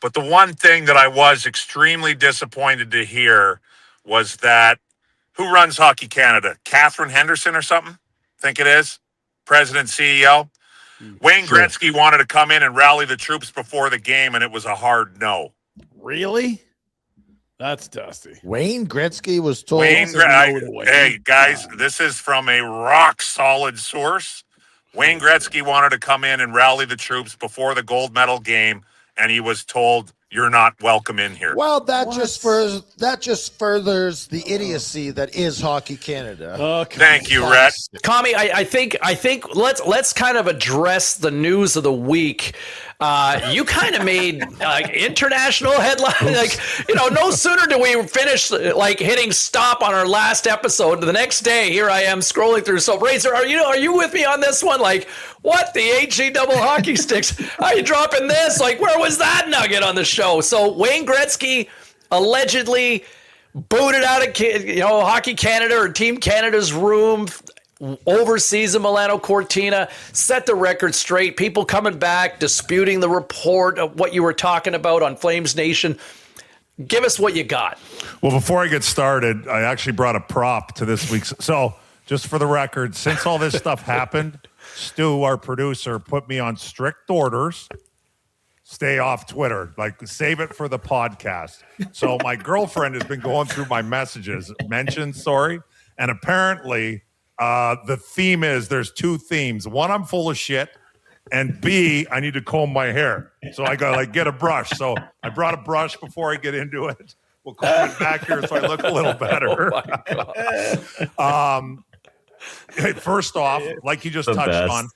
But the one thing that I was extremely disappointed to hear was that who runs Hockey Canada? Catherine Henderson or something? Think it is? President, CEO? Wayne Sure. Gretzky wanted to come in and rally the troops before the game, and it was a hard no. Really? That's dusty. Wayne Gretzky was told. Hey, guys, this is from a rock-solid source. Wayne Gretzky wanted to come in and rally the troops before the gold medal game, and he was told, you're not welcome in here. Well, that just furthers the idiocy that is Hockey Canada. Okay. Thank you, Rhett. Commie, I think let's kind of address the news of the week. You kind of made international headlines. No sooner do we finish hitting stop on our last episode, the next day here I am scrolling through. So Razor, are you with me on this one? What, the HG double hockey sticks? Are you dropping this? Where was that nugget on the show? So Wayne Gretzky allegedly booted out of Hockey Canada or Team Canada's room overseas in Milano Cortina, set the record straight. People coming back, disputing the report of what you were talking about on Flames Nation. Give us what you got. Well, before I get started, I actually brought a prop to this week's. So just for the record, since all this stuff happened, Stu, our producer, put me on strict orders. Stay off Twitter. Save it for the podcast. So my girlfriend has been going through my messages, and apparently the theme is there's two themes. One, I'm full of shit, and B, I need to comb my hair. So I got get a brush. So I brought a brush before I get into it. We'll comb it back here so I look a little better. First off, like you just touched on,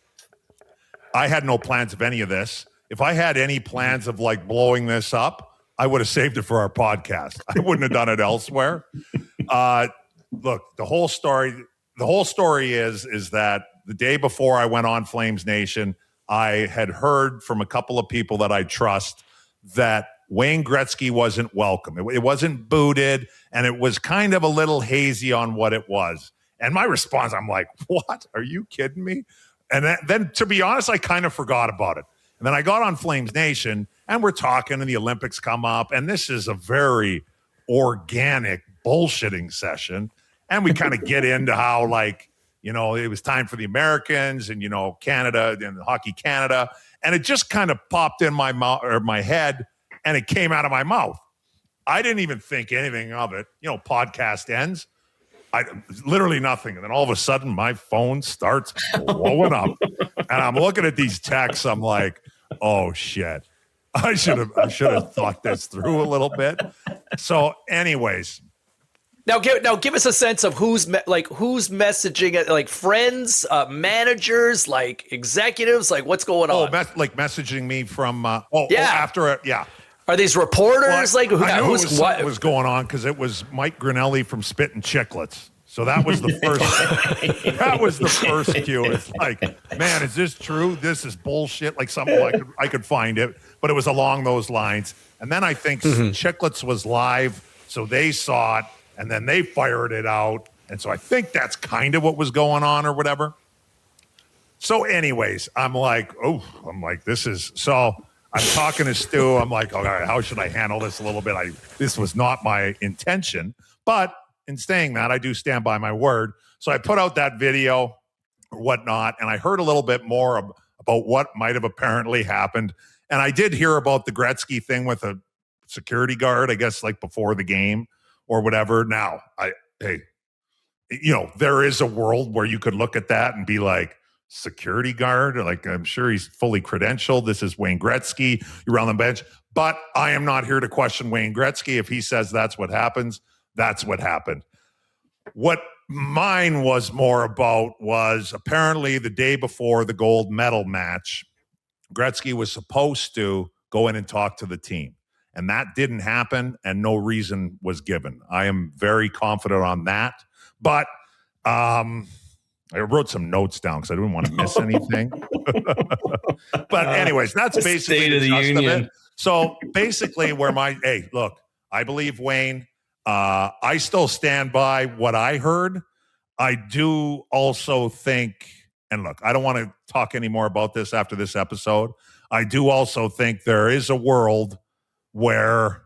I had no plans of any of this. If I had any plans of blowing this up, I would have saved it for our podcast. I wouldn't have done it elsewhere. Look, the whole story is that the day before I went on Flames Nation, I had heard from a couple of people that I trust that Wayne Gretzky wasn't welcome. It wasn't booted, and it was kind of a little hazy on what it was. And my response, I'm like, what? Are you kidding me? And then, to be honest, I kind of forgot about it. And then I got on Flames Nation, and we're talking, and the Olympics come up, and this is a very organic bullshitting session. And we kind of get into how, it was time for the Americans and, Canada and Hockey Canada. And it just kind of popped in my mouth or my head, and it came out of my mouth. I didn't even think anything of it. Podcast ends. Literally nothing. And then all of a sudden my phone starts blowing up, and I'm looking at these texts. I'm like, oh shit. I should have thought this through a little bit. So anyways, Now give us a sense of who's messaging it, friends, managers, executives, what's going on? Messaging me from yeah. Are these reporters? I knew what was going on because it was Mike Grinelli from Spittin' Chicklets. So that was the first. That was the first cue. It's man, is this true? This is bullshit. Something I could find it, but it was along those lines. And then I think Chicklets was live, so they saw it, and then they fired it out. And so I think that's kind of what was going on or whatever. So, anyways, this is so. I'm talking to Stu. I'm like, all right, how should I handle this a little bit? This was not my intention, but in saying that, I do stand by my word. So I put out that video or whatnot, and I heard a little bit more about what might have apparently happened. And I did hear about the Gretzky thing with a security guard, I guess, before the game or whatever. Now, there is a world where you could look at that and be like, security guard, I'm sure he's fully credentialed. This is Wayne Gretzky. You're on the bench. But I am not here to question Wayne Gretzky. If he says that's what happens, that's what happened. What mine was more about was apparently the day before the gold medal match, Gretzky was supposed to go in and talk to the team. And that didn't happen, and no reason was given. I am very confident on that. But I wrote some notes down because I didn't want to miss anything. But anyways, that's basically the gist of it. So basically look, I believe Wayne. I still stand by what I heard. I do also think, and look, I don't want to talk any more about this after this episode. I do also think there is a world where,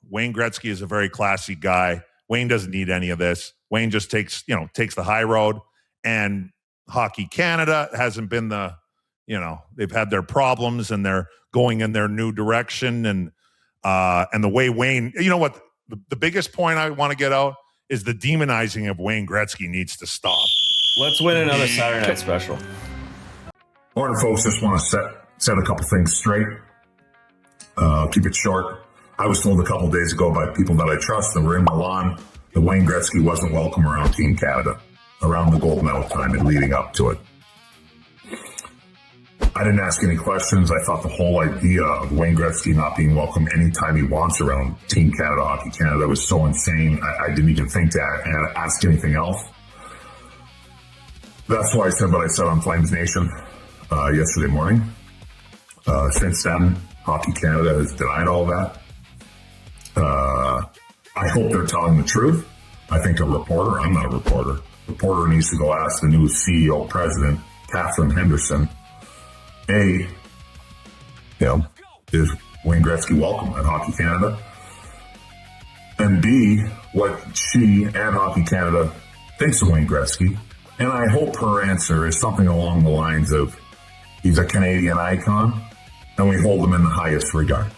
Wayne Gretzky is a very classy guy. Wayne doesn't need any of this. Wayne just takes the high road, and Hockey Canada hasn't been they've had their problems and they're going in their new direction. And the way Wayne, what the biggest point I want to get out is the demonizing of Wayne Gretzky needs to stop. Let's win another Saturday Night Special. Morning, folks. Just want to set a couple things straight. Keep it short. I was told a couple days ago by people that I trust that were in Milan that Wayne Gretzky wasn't welcome around Team Canada around the gold medal time and leading up to it. I didn't ask any questions. I thought the whole idea of Wayne Gretzky not being welcome anytime he wants around Team Canada, Hockey Canada was so insane. I didn't even think to ask anything else. That's why I said what I said on Flames Nation yesterday morning. Since then, Hockey Canada has denied all that. I hope they're telling the truth. I think I'm not a reporter, needs to go ask the new CEO president, Catherine Henderson, is Wayne Gretzky welcome at Hockey Canada? And B, what she and Hockey Canada thinks of Wayne Gretzky. And I hope her answer is something along the lines of, he's a Canadian icon, and we hold him in the highest regard.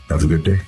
Have a good day.